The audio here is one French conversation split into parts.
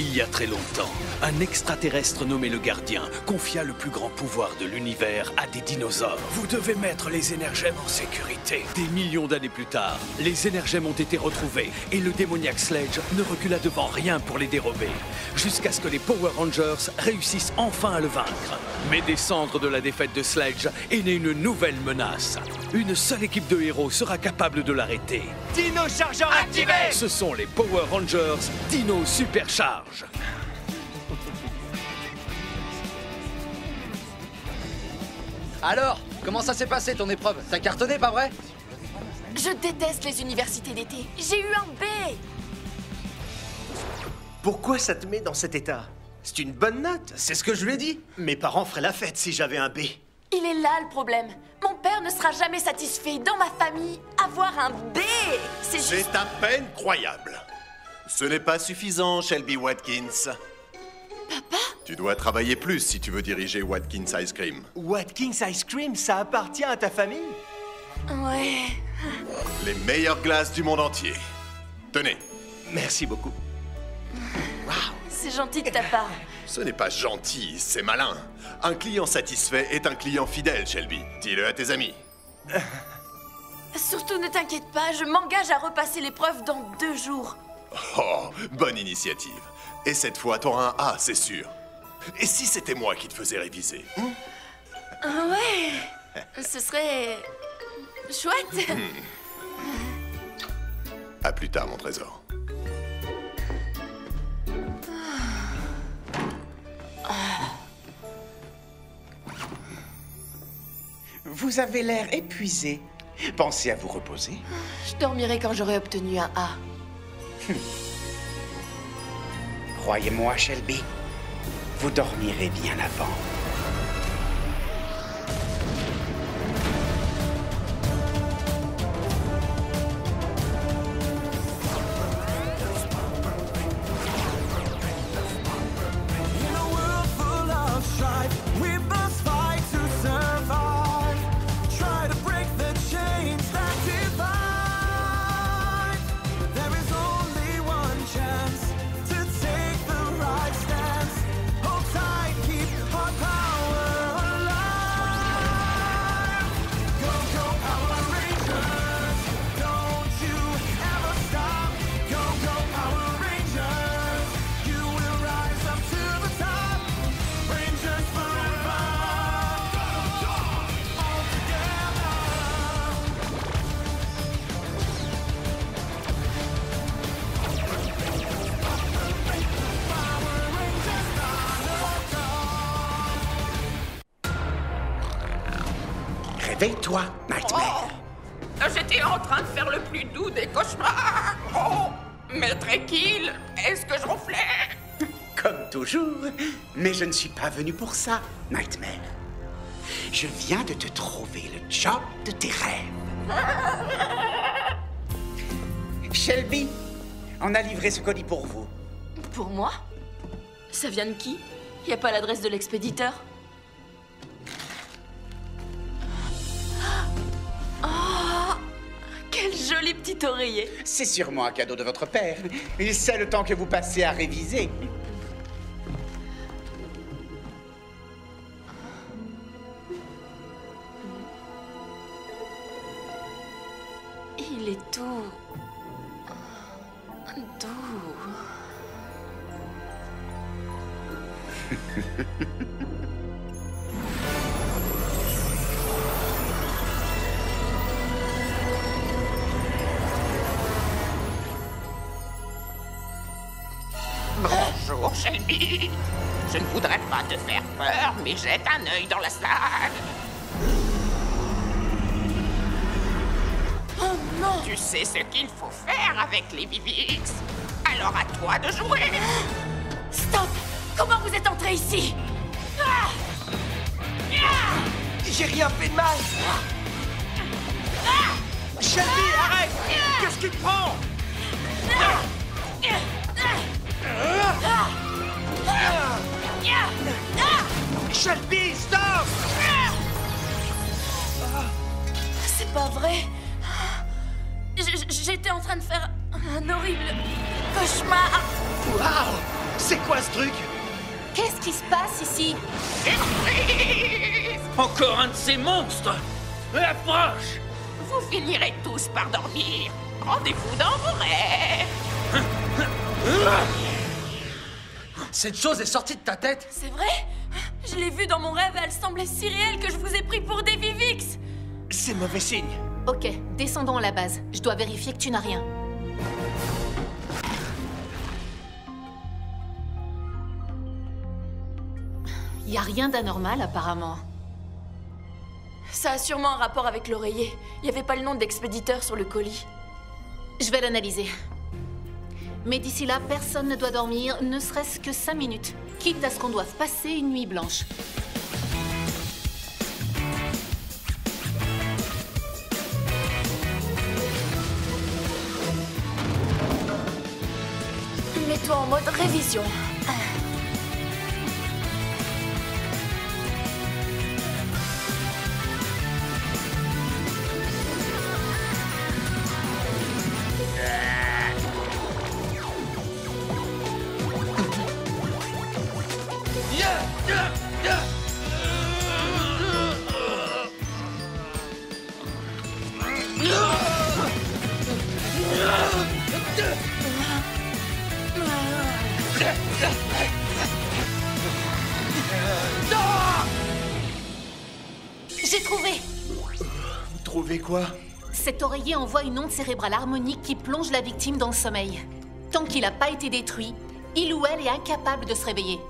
Il y a très longtemps, un extraterrestre nommé le Gardien confia le plus grand pouvoir de l'univers à des dinosaures. Vous devez mettre les énergèmes en sécurité. Des millions d'années plus tard, les énergèmes ont été retrouvés et le démoniaque Sledge ne recula devant rien pour les dérober, jusqu'à ce que les Power Rangers réussissent enfin à le vaincre. Mais des cendres de la défaite de Sledge est née une nouvelle menace. Une seule équipe de héros sera capable de l'arrêter. Dino Chargeur activé! Ce sont les Power Rangers Dino Supercharge. Alors, comment ça s'est passé ton épreuve? T'as cartonné, pas vrai? Je déteste les universités d'été. J'ai eu un B. Pourquoi ça te met dans cet état? C'est une bonne note, c'est ce que je lui ai dit. Mes parents feraient la fête si j'avais un B. Il est là le problème. Mon père ne sera jamais satisfait. Dans ma famille, avoir un B, c'est juste... C'est à peine croyable. Ce n'est pas suffisant, Shelby Watkins. Papa? Tu dois travailler plus si tu veux diriger Watkins Ice Cream. Watkins Ice Cream, ça appartient à ta famille? Ouais... Les meilleures glaces du monde entier. Tenez. Merci beaucoup. C'est gentil de ta part. Ce n'est pas gentil, c'est malin. Un client satisfait est un client fidèle, Shelby. Dis-le à tes amis. Surtout ne t'inquiète pas, je m'engage à repasser l'épreuve dans 2 jours. Oh, bonne initiative. Et cette fois, t'auras un A, c'est sûr. Et si c'était moi qui te faisais réviser? Ouais, ce serait... chouette. À plus tard, mon trésor. Vous avez l'air épuisé. Pensez à vous reposer. Je dormirai quand j'aurai obtenu un A. Croyez-moi, Shelby, vous dormirez bien avant. Réveille-toi, Nightmare. Oh, j'étais en train de faire le plus doux des cauchemars. Oh, Maître Kill, est-ce que je ronflais? Comme toujours. Mais je ne suis pas venu pour ça, Nightmare. Je viens de te trouver le job de tes rêves. Shelby, on a livré ce colis pour vous. Pour moi? Ça vient de qui? Y a pas l'adresse de l'expéditeur? Oh, quel joli petit oreiller. C'est sûrement un cadeau de votre père. Et c'est le temps que vous passez à réviser. Il est tout... doux. Bonjour, Shelby. Je ne voudrais pas te faire peur, mais jette un œil dans la salle. Oh non! Tu sais ce qu'il faut faire avec les Vivix. Alors à toi de jouer. Stop! Comment vous êtes entré ici? Ah! J'ai rien fait de mal! Shelby, arrête! Qu'est-ce qui te prend? Shelby, stop! C'est pas vrai. J'étais en train de faire un horrible cauchemar. Waouh! C'est quoi ce truc? Qu'est-ce qui se passe ici? Encore un de ces monstres! Approche! Vous finirez tous par dormir. Rendez-vous dans vos rêves. Cette chose est sortie de ta tête? C'est vrai? Je l'ai vue dans mon rêve et elle semblait si réelle que je vous ai pris pour des Vivix. C'est mauvais signe. Ok, descendons à la base. Je dois vérifier que tu n'as rien. Y a rien d'anormal apparemment. Ça a sûrement un rapport avec l'oreiller. Il n'y avait pas le nom d'expéditeur sur le colis. Je vais l'analyser. Mais d'ici là, personne ne doit dormir, ne serait-ce que 5 minutes. Quitte à ce qu'on doive passer une nuit blanche. Mets-toi en mode révision. J'ai trouvé! Trouver quoi? Cet oreiller envoie une onde cérébrale harmonique qui plonge la victime dans le sommeil. Tant qu'il n'a pas été détruit, il ou elle est incapable de se réveiller.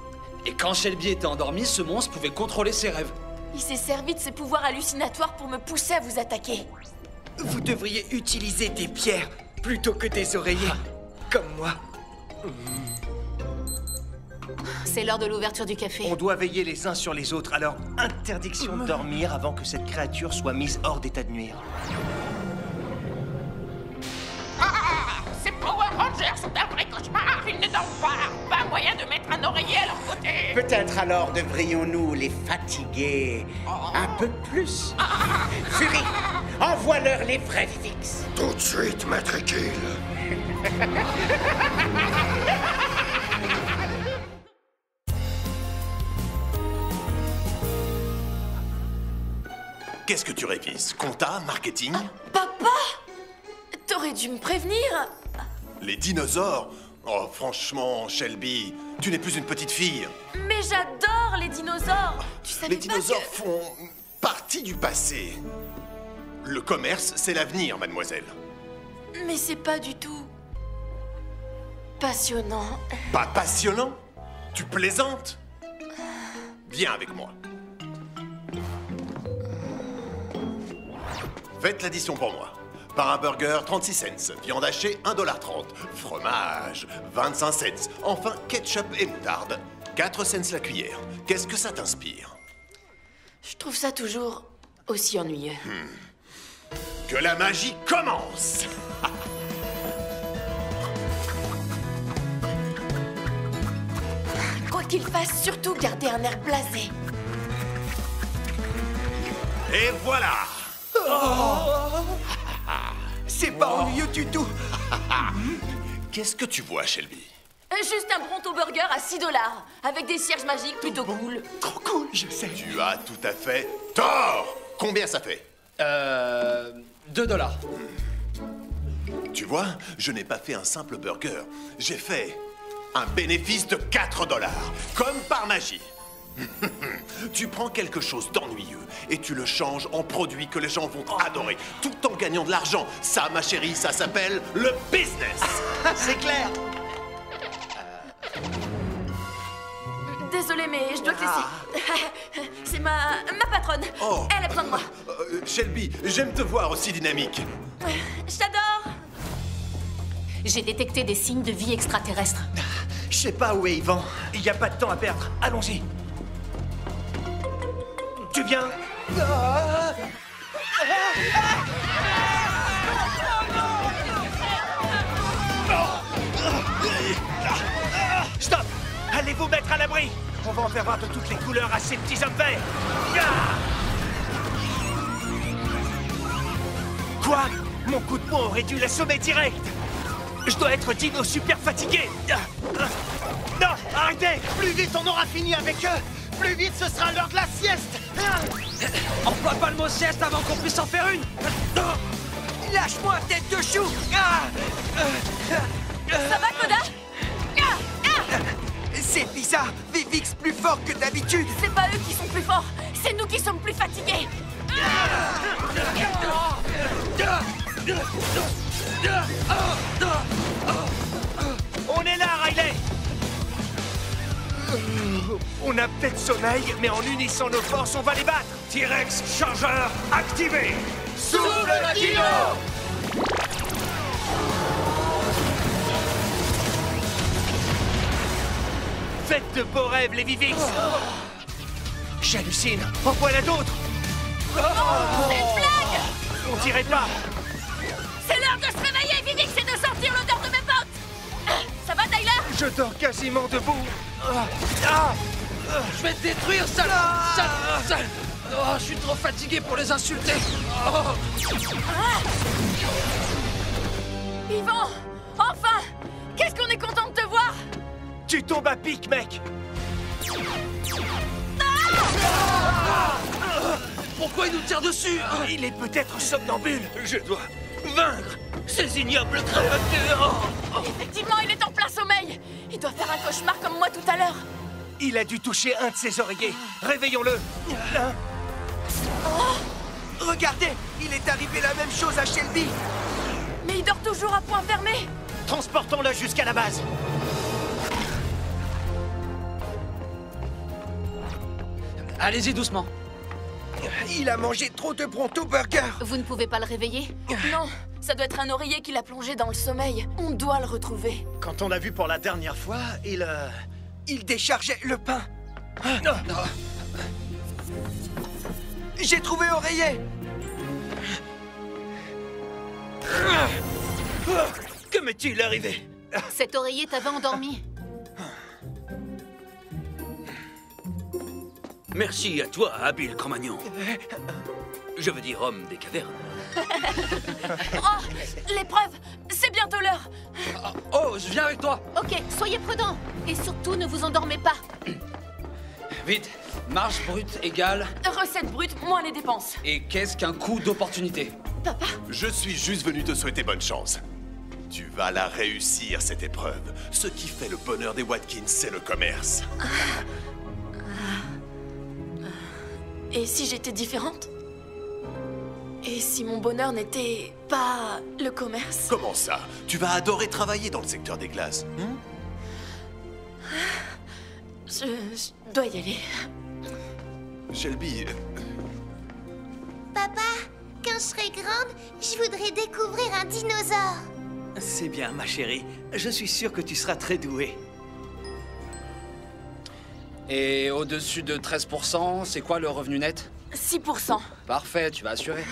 Et quand Shelby était endormie, ce monstre pouvait contrôler ses rêves. Il s'est servi de ses pouvoirs hallucinatoires pour me pousser à vous attaquer. Vous devriez utiliser des pierres plutôt que des oreillers. Comme moi. C'est l'heure de l'ouverture du café. On doit veiller les uns sur les autres, alors interdiction de dormir avant que cette créature soit mise hors d'état de nuire. Ces Power Rangers sont un vrai cauchemar. Ils ne dorment pas. Pas moyen de mettre un oreiller à leur côté. Peut-être alors devrions-nous les fatiguer un peu plus. Fury, envoie-leur les vrais Vivix. Tout de suite, Maître Kill. Qu'est-ce que tu révises? Compta? Marketing? Papa! T'aurais dû me prévenir! Les dinosaures? Oh, franchement, Shelby, tu n'es plus une petite fille. Mais j'adore les dinosaures! Tu savais Les pas dinosaures que... font partie du passé. Le commerce, c'est l'avenir, mademoiselle. Mais c'est pas du tout... passionnant. Pas passionnant? Tu plaisantes? Viens avec moi. Faites l'addition pour moi. Par un burger, 36 cents. Viande hachée, 1,30 $. Fromage, 25 cents. Enfin, ketchup et moutarde, 4 cents la cuillère. Qu'est-ce que ça t'inspire? Je trouve ça toujours aussi ennuyeux. Que la magie commence! Quoi qu'il fasse, surtout garder un air blasé. Et voilà! C'est pas ennuyeux du tout. Qu'est-ce que tu vois, Shelby? Juste un Bronto Burger à 6 $, avec des cierges magiques plutôt cool. Trop cool, je sais. Tu as tout à fait tort! Combien ça fait? 2 $. Tu vois, je n'ai pas fait un simple burger. J'ai fait un bénéfice de 4 $, comme par magie. Tu prends quelque chose d'ennuyeux et tu le changes en produit que les gens vont adorer, tout en gagnant de l'argent. Ça, ma chérie, ça s'appelle le business. C'est clair. Désolée, mais je dois te laisser. C'est ma patronne. Oh. Elle a besoin de moi. Shelby, j'aime te voir aussi dynamique. Je t'adore. J'ai détecté des signes de vie extraterrestre. Je sais pas où est Yvan. Il n'y a pas de temps à perdre. Allons-y. Tu viens? Stop! Allez vous mettre à l'abri! On va en faire voir de toutes les couleurs à ces petits hommes verts! Quoi? Mon coup de poing aurait dû l'assommer direct! Je dois être dino super fatigué! Non! Écoutez, plus vite on aura fini avec eux, plus vite ce sera l'heure de la sieste. Emploie pas le mot sieste avant qu'on puisse en faire une. Lâche-moi, tête de chou. Ça va, Koda? C'est bizarre, Vivix plus fort que d'habitude. C'est pas eux qui sont plus forts, c'est nous qui sommes plus fatigués. On est là, Riley. On a peut-être sommeil, mais en unissant nos forces, on va les battre. T-Rex chargeur activé. Souffle Dino! Faites de beaux rêves, les Vivix. J'hallucine. En voilà d'autres. C'est une blague! On dirait pas. C'est l'heure de se réveiller, Vivix, et de sortir l'odeur de mes potes! Ça va, Tyler? Je dors quasiment debout. Je vais te détruire, sale... Oh, je suis trop fatigué pour les insulter. Oh. Yvan! Enfin! Qu'est-ce qu'on est content de te voir! Tu tombes à pic, mec. Pourquoi il nous tire dessus? Il est peut-être somnambule. Je dois vaincre ces ignobles créatures. Effectivement, il est en plein sommeil! Il doit faire un cauchemar comme moi tout à l'heure! Il a dû toucher un de ses oreillers. Réveillons-le. Regardez, il est arrivé la même chose à Shelby. Mais il dort toujours à point fermé! Transportons-le jusqu'à la base. Allez-y doucement. Il a mangé trop de Pronto Burger. Vous ne pouvez pas le réveiller? Non, ça doit être un oreiller qui l'a plongé dans le sommeil. On doit le retrouver. Quand on l'a vu pour la dernière fois, il déchargeait le pain. J'ai trouvé oreiller. Que m'est-il arrivé? Cet oreiller t'avait endormi. Merci à toi, habile Cro-Magnon. Je veux dire homme des cavernes. Oh, l'épreuve! C'est bientôt l'heure! Oh, je viens avec toi. Ok, soyez prudents. Et surtout, ne vous endormez pas. Vite, marge brute égale... Recette brute, moins les dépenses. Et qu'est-ce qu'un coup d'opportunité? Papa? Je suis juste venu te souhaiter bonne chance. Tu vas la réussir, cette épreuve. Ce qui fait le bonheur des Watkins, c'est le commerce. Et si j'étais différente? Et si mon bonheur n'était pas le commerce? Comment ça? Tu vas adorer travailler dans le secteur des glaces. Je dois y aller. Shelby... Papa, quand je serai grande, je voudrais découvrir un dinosaure. C'est bien, ma chérie. Je suis sûr que tu seras très douée. Et au-dessus de 13%, c'est quoi le revenu net? 6%. Parfait, tu vas assurer.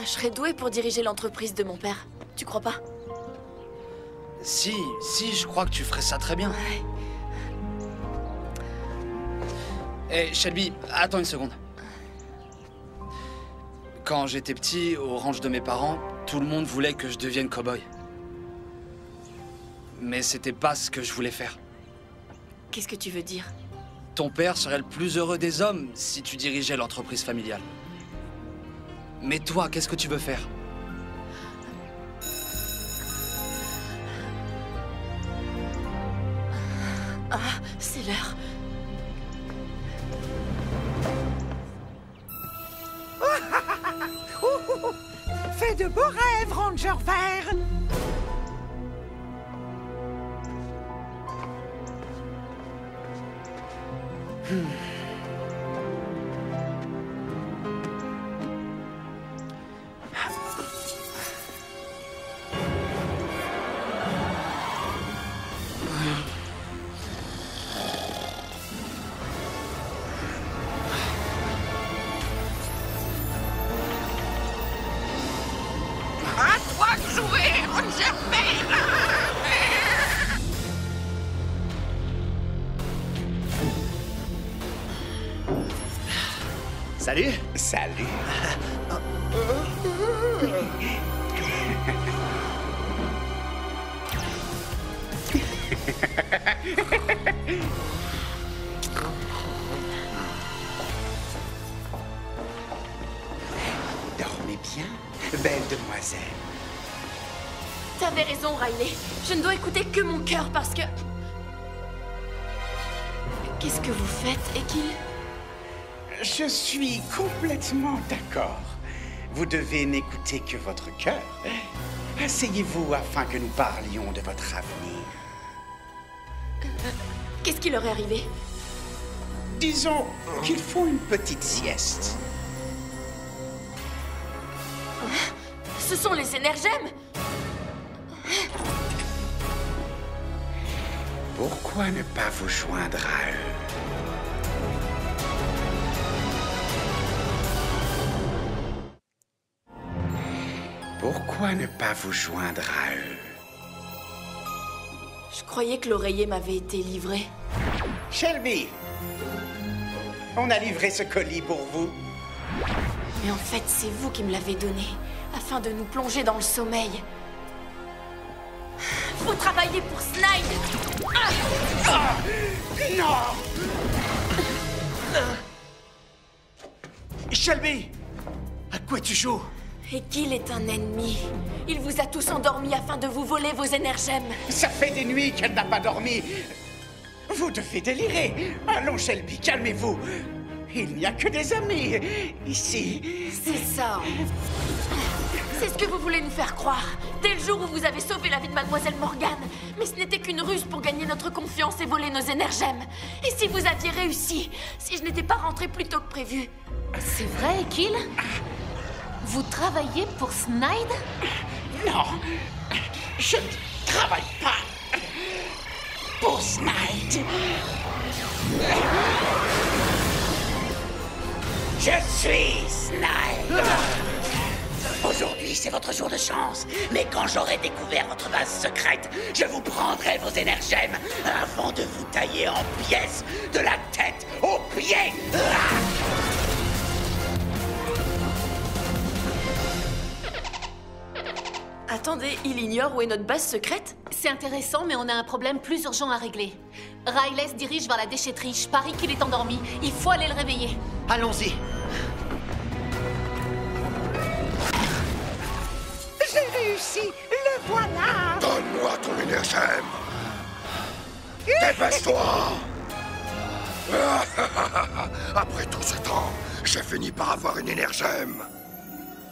Je serais douée pour diriger l'entreprise de mon père. Tu crois pas? Si, je crois que tu ferais ça très bien. Ouais. Hé, Shelby, attends une seconde. Quand j'étais petit, au ranch de mes parents, tout le monde voulait que je devienne cow-boy. Mais c'était pas ce que je voulais faire. Qu'est-ce que tu veux dire? Ton père serait le plus heureux des hommes si tu dirigeais l'entreprise familiale. Mais toi, qu'est-ce que tu veux faire? Ah, c'est l'heure. Fais de beaux rêves, Ranger Vert. À toi de jouer, Ranger Vert. Salut. Salut. Dormez bien, belle demoiselle. T'avais raison, Riley. Je ne dois écouter que mon cœur parce que... Qu'est-ce que vous faites, Ekil? Je suis complètement d'accord. Vous devez n'écouter que votre cœur. Asseyez-vous afin que nous parlions de votre avenir. Qu'est-ce qui leur est arrivé? Disons qu'ils font une petite sieste. Ce sont les énergèmes! Pourquoi ne pas vous joindre à eux? Pourquoi ne pas vous joindre à eux? Je croyais que l'oreiller m'avait été livré. Shelby! On a livré ce colis pour vous. Mais en fait, c'est vous qui me l'avez donné, afin de nous plonger dans le sommeil. Vous travaillez pour Snide! Non! Shelby! À quoi tu joues? Ekil est un ennemi. Il vous a tous endormis afin de vous voler vos énergèmes. Ça fait des nuits qu'elle n'a pas dormi. Vous devez délirer. Allons, Shelby, calmez-vous. Il n'y a que des amis ici. C'est ça. C'est ce que vous voulez nous faire croire. Dès le jour où vous avez sauvé la vie de Mademoiselle Morgane. Mais ce n'était qu'une ruse pour gagner notre confiance et voler nos énergèmes. Et si vous aviez réussi? Si je n'étais pas rentrée plus tôt que prévu? C'est vrai, Ekil? Vous travaillez pour Snide? Non, je ne travaille pas pour Snide. Je suis Snide. Aujourd'hui, c'est votre jour de chance. Mais quand j'aurai découvert votre base secrète, je vous prendrai vos énergèmes avant de vous tailler en pièces de la tête aux pieds. Attendez, il ignore où est notre base secrète? C'est intéressant, mais on a un problème plus urgent à régler. Riley se dirige vers la déchetterie. Je parie qu'il est endormi. Il faut aller le réveiller. Allons-y. J'ai réussi. Le voilà. Donne-moi ton énergème. Dépêche-toi. Après tout ce temps, j'ai fini par avoir une énergème.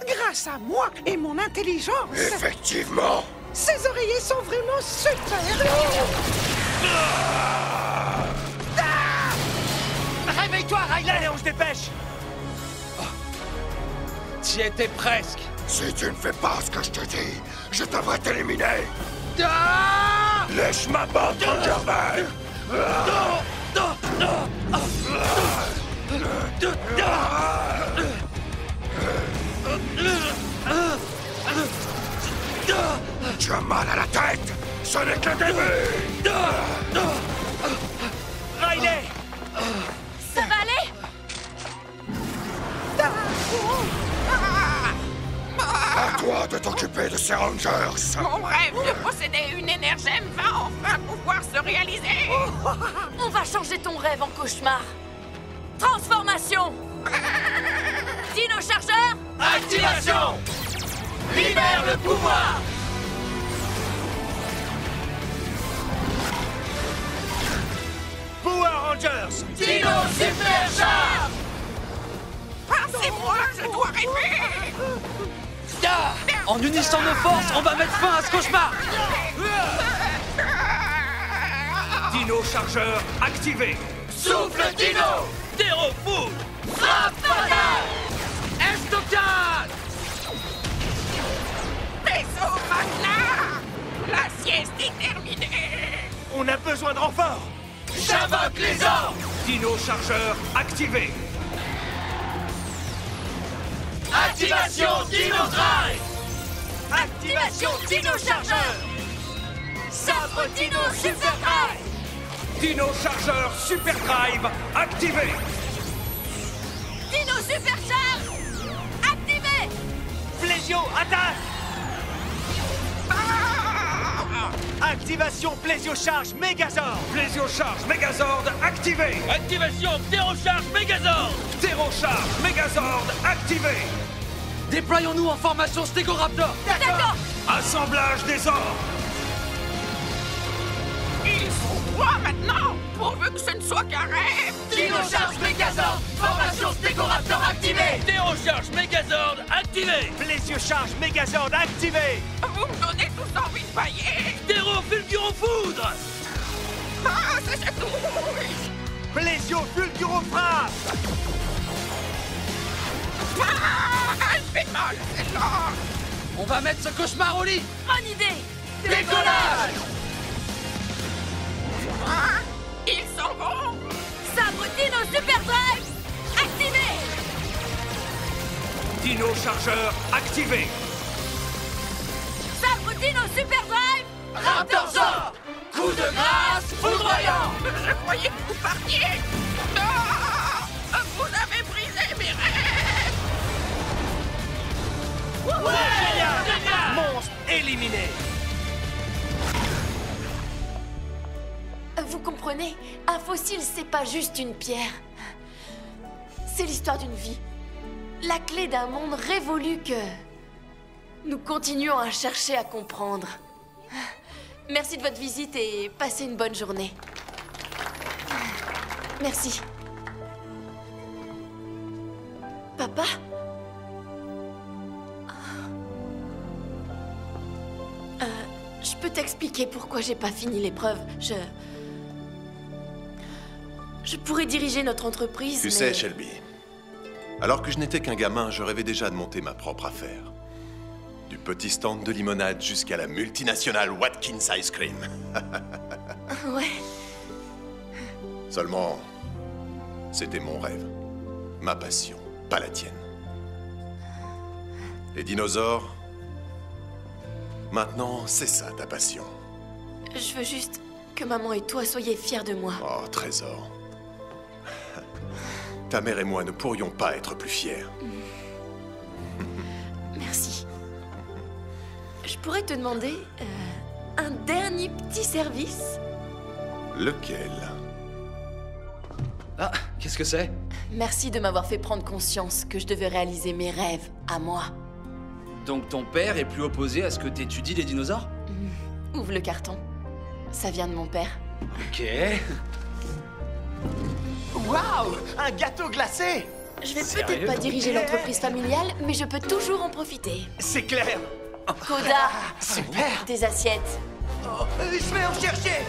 Grâce à moi et mon intelligence. Effectivement. Ces oreillers sont vraiment super. Réveille-toi, Riley! Allez, on se dépêche! T'y étais presque. Si tu ne fais pas ce que je te dis, je devrais t'éliminer. Ah! Lèche ma bande, Thunderbird. Tu as mal à la tête. Ce n'est que le début. Riley! Ça va aller? À toi de t'occuper de ces Rangers. Mon rêve de posséder une énergème va enfin pouvoir se réaliser. On va changer ton rêve en cauchemar. Transformation! Dino chargeur! Activation! Libère le pouvoir! Power Rangers! Dino Supercharge! Ah, c'est moi, je dois rêver. En unissant nos forces, on va mettre fin à ce cauchemar. Dino chargeur activé! Souffle Dino! Zéro foule. Frappe fatale! Estocade. Vaisseau Magna! La sieste est terminée. On a besoin de renfort! J'invoque les ordres! Dino chargeur activé! Activation Dino Drive! Activation Dino chargeur! Sabre Dino Super Drive! Dino chargeur Super Drive activé! Dino supercharge! Activé! Flésio attaque! Activation Plesiocharge Megazord. Plesiocharge Megazord activé. Activation Ptérocharge Megazord. Ptérocharge Megazord activé. Déployons-nous en formation Stégoraptor. D'accord. Assemblage des ors. Ils sont 3 maintenant, pourvu que ce ne soit qu'un rêve. Dinocharge Megazord. Formation Stégoraptor activée. Ptérocharge Megazord activé. Plesiocharge Megazord activé. Vous me donnez tous envie de bailler. Ptéro-fulguro foudre. Ah, ça chatouille. Plesio Fulgurofrappe. Ah, elle fait mal, celle-là. On va mettre ce cauchemar au lit. Bonne idée. Décollage. Ah, ils s'en vont. Sabre Dino Super Drive activé. Dino chargeur activé. Sabre Dino Super Drive Raptorzor. Coup de grâce foudroyant. Je croyais que vous partiez. Non, vous avez brisé mes rêves. Monstre éliminé. Vous comprenez? Un fossile, c'est pas juste une pierre. C'est l'histoire d'une vie. La clé d'un monde révolu que nous continuons à chercher à comprendre. Merci de votre visite et passez une bonne journée. Merci. Papa? Je peux t'expliquer pourquoi j'ai pas fini l'épreuve. Je pourrais diriger notre entreprise, Tu sais, Shelby, alors que je n'étais qu'un gamin, je rêvais déjà de monter ma propre affaire. Du petit stand de limonade jusqu'à la multinationale Watkins Ice Cream. Ouais. Seulement, c'était mon rêve. Ma passion, pas la tienne. Les dinosaures... Maintenant, c'est ça ta passion. Je veux juste que maman et toi soyez fiers de moi. Oh, trésor. Ta mère et moi ne pourrions pas être plus fiers. Merci. Je pourrais te demander un dernier petit service? Lequel? Ah, qu'est-ce que c'est? Merci de m'avoir fait prendre conscience que je devais réaliser mes rêves à moi. Donc ton père est plus opposé à ce que t'étudies les dinosaures? Ouvre le carton. Ça vient de mon père. Ok. Waouh! Un gâteau glacé! Je vais peut-être pas diriger l'entreprise familiale, mais je peux toujours en profiter. C'est clair! Coda! Super! Des assiettes. Je vais en chercher!